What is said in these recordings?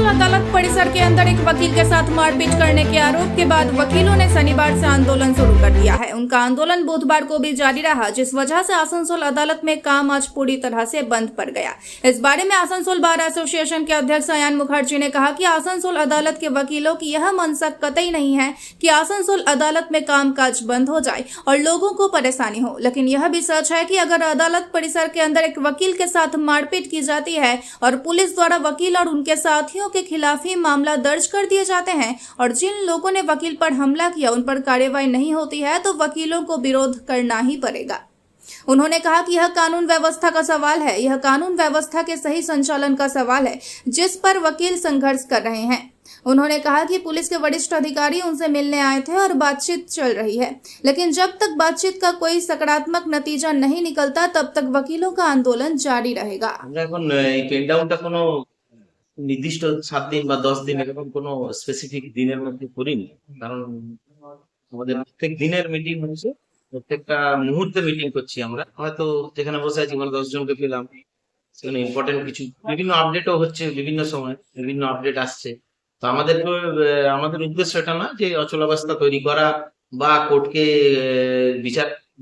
अदालत परिसर के अंदर एक वकील के साथ मारपीट करने के आरोप के बाद वकीलों ने शनिवार से आंदोलन शुरू कर दिया है। उनका आंदोलन बुधवार को भी जारी रहा, जिस वजह से आसनसोल अदालत में काम आज पूरी तरह से बंद पड़ गया। इस बारे में आसनसोल बार एसोसिएशन के अध्यक्ष अयान मुखर्जी ने कहा कि आसनसोल अदालत के वकीलों की यह मंशा कतई नहीं है कि आसनसोल अदालत में कामकाज बंद हो जाए और लोगों को परेशानी हो, लेकिन यह भी सच है कि अगर अदालत परिसर के अंदर एक वकील के साथ मारपीट की जाती है और पुलिस द्वारा वकील और उनके साथियों के खिलाफ ही मामला दर्ज कर दिए जाते हैं और जिन लोगों ने वकील पर हमला किया उन पर कार्रवाई नहीं होती है तो वकीलों को विरोध करना ही पड़ेगा। उन्होंने कहा कि यह कानून व्यवस्था का सवाल है, यह कानून व्यवस्था के सही संचालन का सवाल है जिस पर वकील संघर्ष कर रहे हैं। उन्होंने कहा कि पुलिस के वरिष्ठ अधिकारी उनसे मिलने आए थे और बातचीत चल रही है, लेकिन जब तक बातचीत का कोई सकारात्मक नतीजा नहीं निकलता तब तक वकीलों का आंदोलन जारी रहेगा। নির্দিষ্ট 7 দিন বা 10 দিন এরকম কোনো স্পেসিফিক দিনের মধ্যে করিনি, কারণ আমাদের প্রত্যেক দিনের মিটিং হচ্ছে, প্রত্যেকটা মুহূর্তে মিটিং করছি আমরা। হয়তো যেখানে বসে আছি মানে 10 জনকে পেলাম, সেখানে ইম্পর্টেন্ট কিছু বিভিন্ন আপডেটও হচ্ছে, বিভিন্ন সময় বিভিন্ন আপডেট আসছে। তো আমাদের উদ্দেশ্য এটা না যে অচলাবস্থা তৈরি করা বা কোর্টকে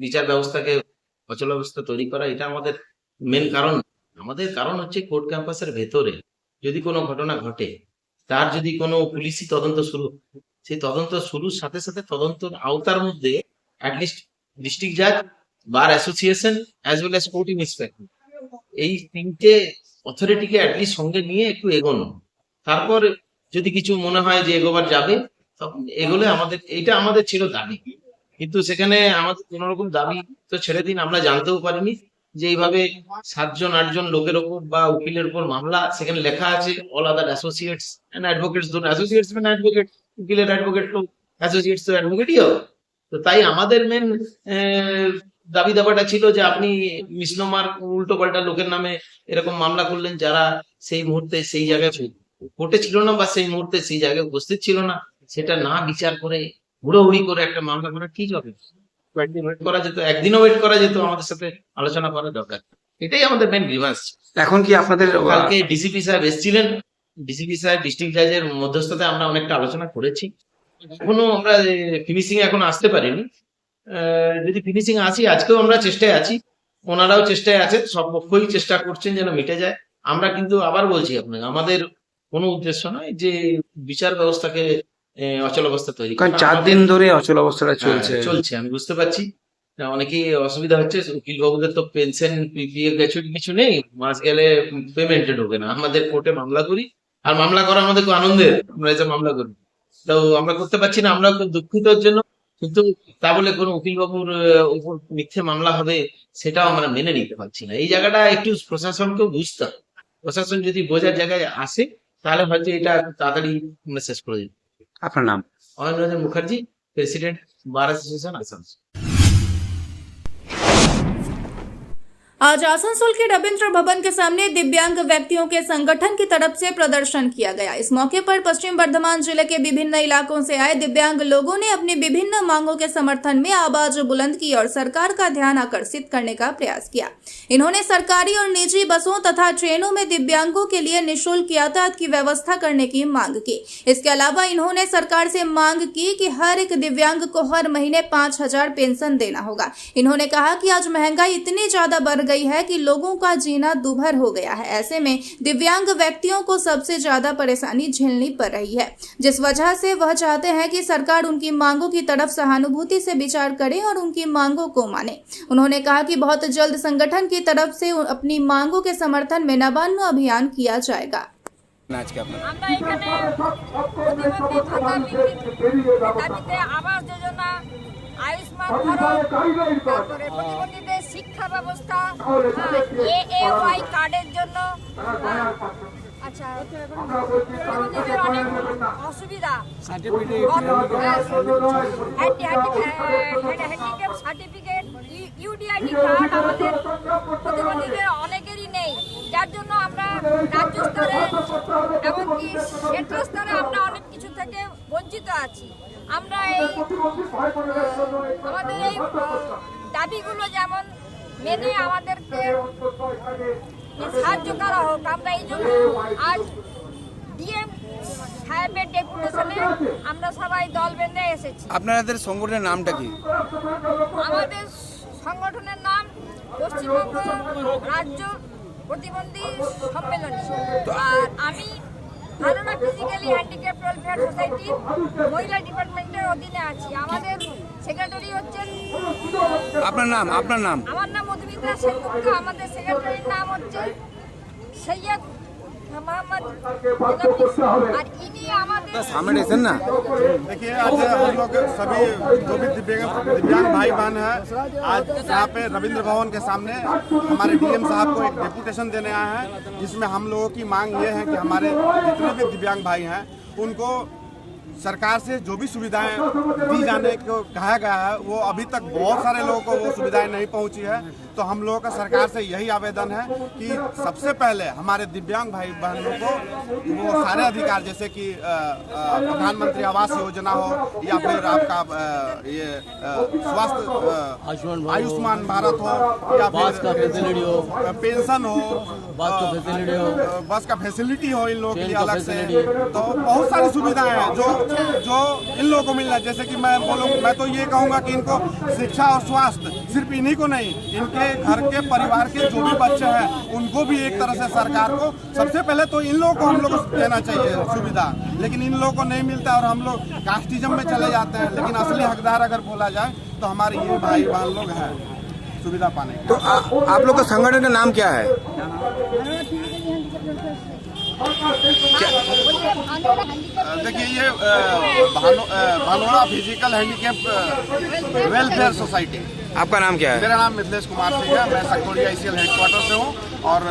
বিচার ব্যবস্থাকে অচলাবস্থা তৈরি করা, এটা আমাদের মেন কারণ। আমাদের কারণ হচ্ছে কোর্ট ক্যাম্পাসের ভেতরে যদি কোনো ঘটনা ঘটে, তার যদি কোনো পুলিশি তদন্ত শুরু, সেই তদন্ত শুরুর সাথে সাথে তদন্তের আওতার মধ্যে অ্যাটলিস্ট ডিস্ট্রিক্ট জাজ, bar association as well as court inspector, এই তিনটে অথরিটিকে অ্যাটলিস্ট সঙ্গে নিয়ে একটু এগোনো। তারপর যদি কিছু মনে হয় যে এগোবার যাবে তখন এগোলে এইটা আমাদের ছিল দাবি। কিন্তু সেখানে আমাদের কোনো রকম দাবি তো ছেড়ে দিন, আমরা জানতেও পারিনি যে এইভাবে 7 জন 8 জন লোকের উপর বা উকিলের উপর মামলা। সেখানে লেখা আছে all other associates and advocates, ধরুন অ্যাসোসিয়েটস মানে অ্যাডভোকেট, উকিলের অ্যাডভোকেট তো অ্যাসোসিয়েটস তো অ্যাডভোকেটই হবে। তো তাই আমাদের মেন দাবি দাবাটা ছিল যে আপনি মিসনোমার উল্টো পাল্টা লোকের নামে এরকম মামলা করলেন যারা সেই মুহূর্তে সেই জায়গায় কোর্টে ছিল না বা সেই মুহূর্তে সেই জায়গায় উপস্থিত ছিল না, সেটা না বিচার করে হুড়োহুড়ি করে একটা মামলা করা ঠিক হবে। কয়েকদিন ওয়েট করা যেত, একদিনও ওয়েট করা যেত, আমাদের সাথে আলোচনা করা দরকার। এটাই আমাদের মেন গ্রিভান্স। এখন কি আপনাদের কালকে ডিসিপি সাহেব এসেছিলেন, ডিসিপি সাহেব ডিস্ট্রিক্ট জাজের মধ্যস্থতায় আমরা অনেকটা আলোচনা করেছি। এখনো আমরা ফিনিশিং এখন আসতে পারিনি, যদি ফিনিশিং আসি আজকেও আমরা চেষ্টায় আছি, ওনারাও চেষ্টায় আছেন, সব পক্ষই চেষ্টা করছেন যেন মিটে যায়। আমরা কিন্তু আবার বলছি আপনাকে, আমাদের কোনো উদ্দেশ্য নয় যে বিচার ব্যবস্থাকে অচলাবস্থা তৈরি করা। 4 দিন ধরে অচলাবস্থাটা চলছে। আমি বুঝতে পারছি অনেকেই অসুবিধা হচ্ছে। উকিল বাবুদের তো পেনশন পিপিএ কিছু নেই, মাস গেলে পেমেন্টে ঢোকে না। আমাদের কোর্টে মামলা করি, আর মামলা করা আমাদের খুব আনন্দের, আমরা এসে মামলা করি। তো আমরা করতে পারছি না, আমরা খুব দুঃখিত ওর জন্য। কিন্তু তা বলে কোনো উকিল বাবুর উপর মিথ্যে মামলা হবে সেটাও আমরা মেনে নিতে পারছি না। এই জায়গাটা একটু প্রশাসনকেও বুঝতে হবে। প্রশাসন যদি বোঝার জায়গায় আসে তাহলে হয়তো এটা তাড়াতাড়ি শেষ করে দিতে। আপনার নাম? Ayan Mukherjee, president bar association Asansol. आज आसनसोल के रविंद्र भवन के सामने दिव्यांग व्यक्तियों के संगठन की तरफ से प्रदर्शन किया गया। इस मौके पर पश्चिम बर्धमान जिले के विभिन्न इलाकों से आए दिव्यांग लोगों ने अपनी विभिन्न मांगों के समर्थन में आवाज बुलंद की और सरकार का ध्यान आकर्षित करने का प्रयास किया। इन्होंने सरकारी और निजी बसों तथा ट्रेनों में दिव्यांगों के लिए निःशुल्क यातायात की व्यवस्था करने की मांग की। इसके अलावा इन्होंने सरकार से मांग की कि हर एक दिव्यांग को हर महीने 5,000 पेंशन देना होगा। इन्होंने कहा कि आज महंगाई इतनी ज्यादा बढ़ गई है कि लोगों का जीना दूभर हो गया है। ऐसे में दिव्यांग व्यक्तियों को सबसे ज्यादा परेशानी झेलनी पड़ रही है, जिस वजह से वह चाहते हैं कि सरकार उनकी मांगों की तरफ सहानुभूति से विचार करे और उनकी मांगों को माने। उन्होंने कहा कि बहुत जल्द संगठन की तरफ से अपनी मांगों के समर्थन में नवान्न अभियान किया जाएगा। आयुष्मान भारत, প্রতিবন্ধীদের শিক্ষা ব্যবস্থা, এএওয়াই কার্ডের জন্য, আচ্ছা প্রতিবন্ধীদের অনেক অসুবিধা, হ্যান্ডিক্যাপ সার্টিফিকেট, ইউডিআইডি কার্ড আমাদের প্রতিবন্ধীদের অনেকেরই নেই, যার জন্য আমরা রাজ্য স্তরে এমনকি ক্ষেত্র স্তরে আমরা অনেক কিছু থেকে বঞ্চিত আছি। আমরা আমাদের এই দাবিগুলো যেমন মেনে আমাদেরকে সাহায্য করা হোক, আমরা এই জন্য আজ ডিএম আমরা সবাই দল বেঁধে এসেছি। আপনাদের সংগঠনের নামটা কি? আমাদের সংগঠনের নাম পশ্চিমবঙ্গ রাজ্য প্রতিবন্ধী সম্মেলনী। আর আমি ধারণা ফিজিক্যালি হ্যান্ডিক্যাপ্ট ওয়েলফেয়ার সোসাইটির মহিলা ডিপার্টমেন্টের অধীনে আছি। আমাদের সেক্রেটারি হচ্ছেন, আপনার নাম? আমার নাম মধুমিতা সেনগুপ্তা। আমাদের সেক্রেটারির নাম হচ্ছে সৈয়দ মোহাম্মদ জনাফিস। আর ইনি আমাদের সামনে এসেন না। देखिए, आज हम लोग सभी जो भी दिव्यांग भाई बहन हैं, आज यहाँ पे रविंद्र भवन के सामने हमारे डीएम साहब को एक डेपुटेशन देने आए हैं, जिसमें हम लोगों की मांग ये है कि हमारे जितने भी दिव्यांग भाई हैं उनको सरकार से जो भी सुविधाएं दी जाने को कहा गया है, वो अभी तक बहुत सारे लोगों को वो सुविधाएं नहीं पहुंची है। तो हम लोगों का सरकार से यही आवेदन है कि सबसे पहले हमारे दिव्यांग भाई बहनों को वो सारे अधिकार, जैसे कि प्रधानमंत्री आवास योजना हो या फिर आपका ये स्वास्थ्य आयुष्मान भारत हो या फिर पेंशन हो, बस का फैसिलिटी हो इन लोगों के लिए अलग से। तो बहुत सारी सुविधाएं हैं जो इन लोगों को मिलना। जैसे कि मैं तो ये कहूँगा कि इनको शिक्षा और स्वास्थ्य सिर्फ इन्हीं को नहीं, इनके घर के परिवार के जो भी बच्चे हैं उनको भी एक तरह से सरकार को सबसे पहले तो इन लोगों को हम लोग को देना चाहिए सुविधा। लेकिन इन लोगों को नहीं मिलता और हम लोग कास्टिज्म में चले जाते हैं। लेकिन असली हकदार अगर बोला जाए तो हमारे ये भाई बहन लोग हैं सुविधा पाने के। तो आप लोग का संगठन का नाम क्या है? देखिए, ये भानोड़ा फिजिकल हैंडीकैप वेलफेयर सोसाइटी। आपका नाम क्या है? मेरा नाम मिथिलेश कुमार सिंह है। मैं सकरोड़ी ICL हेडक्वार्टर से हूँ। और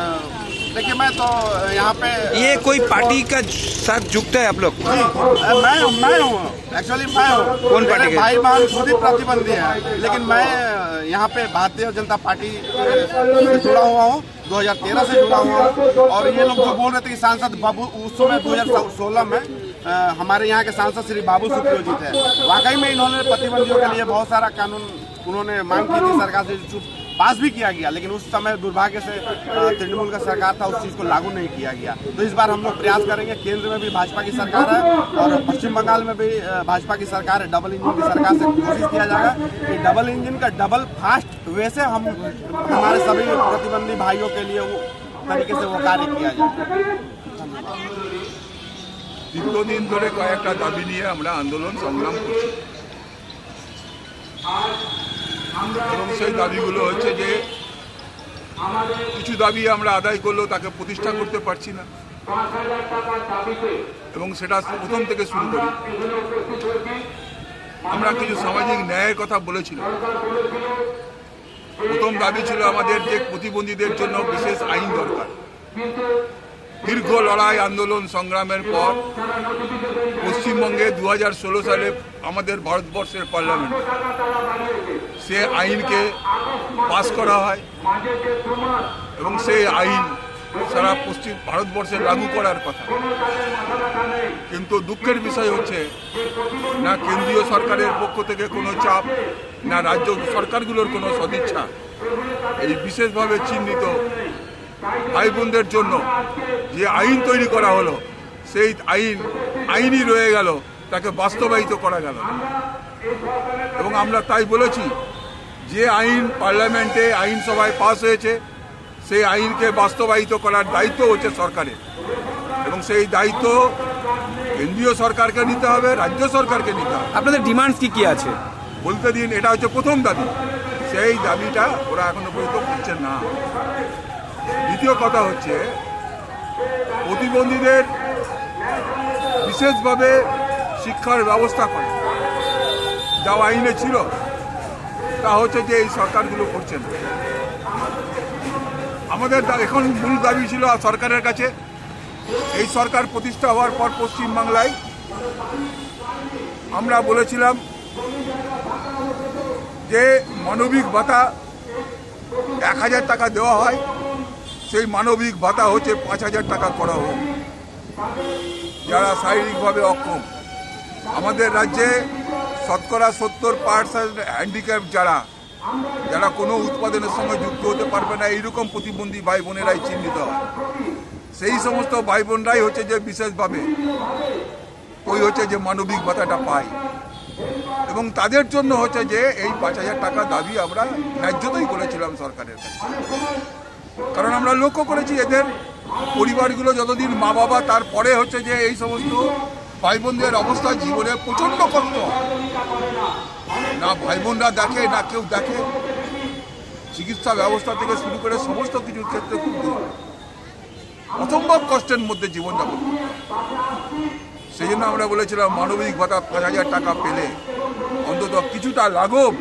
देखिए, मैं तो यहाँ पे ये कोई पार्टी का साथ जुक्त है आप लोग? मैं हूँ एक्चुअली, मैं हूँ। कौन पार्टी के? भाई बहन खुद ही प्रतिबंधी है, लेकिन मैं यहाँ पे भारतीय जनता पार्टी से जुड़ा हुआ हूँ, 2013 से जुड़ा हुआ हूँ। और ये लोग जो बोल रहे थे कि सांसद बाबू, उस समय 2016 में हमारे यहाँ के सांसद श्री बाबू सुप्रियो जी थे। वाकई में इन्होंने प्रतिबंधियों के लिए बहुत सारा कानून उन्होंने मांग की थी, सरकार से पास भी किया गया, लेकिन उस समय दुर्भाग्य से तृणमूल का सरकार था, उस चीज़ को लागू नहीं किया गया। तो इस बार हम लोग प्रयास करेंगे। केंद्र में भी भाजपा की सरकार है और पश्चिम बंगाल में भी भाजपा की सरकार है। डबल इंजन की सरकार से कोशिश किया जाएगा कि डबल इंजन का डबल फास्ट वे से हम हमारे सभी प्रतिबंधी भाइयों के लिए वो तरीके से वो कार्य किया जाए। দীর্ঘদিন ধরে কয়েকটা দাবি নিয়ে আমরা আন্দোলন সংগ্রাম করছি এবং সেই দাবিগুলো হচ্ছে যে কিছু দাবি আমরা আদায় করলেও তাকে প্রতিষ্ঠা করতে পারছি না এবং সেটা প্রথম থেকে শুরু করি। আমরা কিছু সামাজিক ন্যায়ের কথা বলেছিলাম। প্রথম দাবি ছিল আমাদের যে প্রতিবন্ধীদের জন্য বিশেষ আইন দরকার। দীর্ঘ লড়াই আন্দোলন সংগ্রামের পর পশ্চিমবঙ্গে 2016 সালে আমাদের ভারতবর্ষের পার্লামেন্টে সে আইনকে পাস করা হয় এবং সেই আইন সারা পশ্চিম ভারতবর্ষে লাগু করার কথা। কিন্তু দুঃখের বিষয় হচ্ছে না কেন্দ্রীয় সরকারের পক্ষ থেকে কোনো চাপ, না রাজ্য সরকারগুলোর কোনো সদিচ্ছা এই বিশেষভাবে চিহ্নিত ভাই বোনদের জন্য যে আইন তৈরি করা হলো সেই আইনই রয়ে গেল, তাকে বাস্তবায়িত করা গেল। এবং আমরা তাই বলেছি যে আইন পার্লামেন্টে আইনসভায় পাস হয়েছে সেই আইনকে বাস্তবায়িত করার দায়িত্ব হচ্ছে সরকারের এবং সেই দায়িত্ব কেন্দ্রীয় সরকারকে নিতে হবে, রাজ্য সরকারকে নিতে হবে। আপনাদের ডিমান্ডস কি আছে বলতে দিন। এটা হচ্ছে প্রথম দাবি, সেই দাবিটা ওরা এখনো পর্যন্ত করছে না। দ্বিতীয় কথা হচ্ছে প্রতিবন্ধীদের বিশেষভাবে শিক্ষার ব্যবস্থা করা, যা আইনে ছিল তা হচ্ছে যে এই সরকারগুলো করছে না। আমাদের এখন মূল দাবি ছিল সরকারের কাছে, এই সরকার প্রতিষ্ঠা হওয়ার পর পশ্চিমবাংলায় আমরা বলেছিলাম যে মানবিক ভাতা 1000 টাকা দেওয়া হয়, সেই মানবিক ভাতা হচ্ছে 5000 টাকা করা হোক। যারা শারীরিকভাবে অক্ষম, আমাদের রাজ্যে শতকরা 70% হ্যান্ডিক্যাপ যারা কোনো উৎপাদনের সঙ্গে যুক্ত হতে পারবে না, এইরকম প্রতিবন্ধী ভাই বোনেরাই চিহ্নিত হয়। সেই সমস্ত ভাই বোনরাই হচ্ছে যে বিশেষভাবে ওই হচ্ছে যে মানবিক ভাতাটা পায়, এবং তাদের জন্য হচ্ছে যে এই 5,000 টাকা দাবি আমরা ন্যায্যতই করেছিলাম সরকারের কাছে। কারণ আমরা লক্ষ্য করেছি এদের পরিবারগুলো যতদিন মা বাবা, তারপরে হচ্ছে যে এই সমস্ত ভাই বোনদের অবস্থা জীবনে প্রচণ্ড কষ্ট হয়। না ভাই বোনরা দেখে, না কেউ দেখে। চিকিৎসা ব্যবস্থা থেকে শুরু করে সমস্ত কিছুর ক্ষেত্রে খুব অসম্ভব কষ্টের মধ্যে জীবনযাপন করতে হয়। সেই জন্য আমরা বলেছিলাম মানবিক ভাতা 5,000 টাকা পেলে অন্তত কিছুটা লাঘব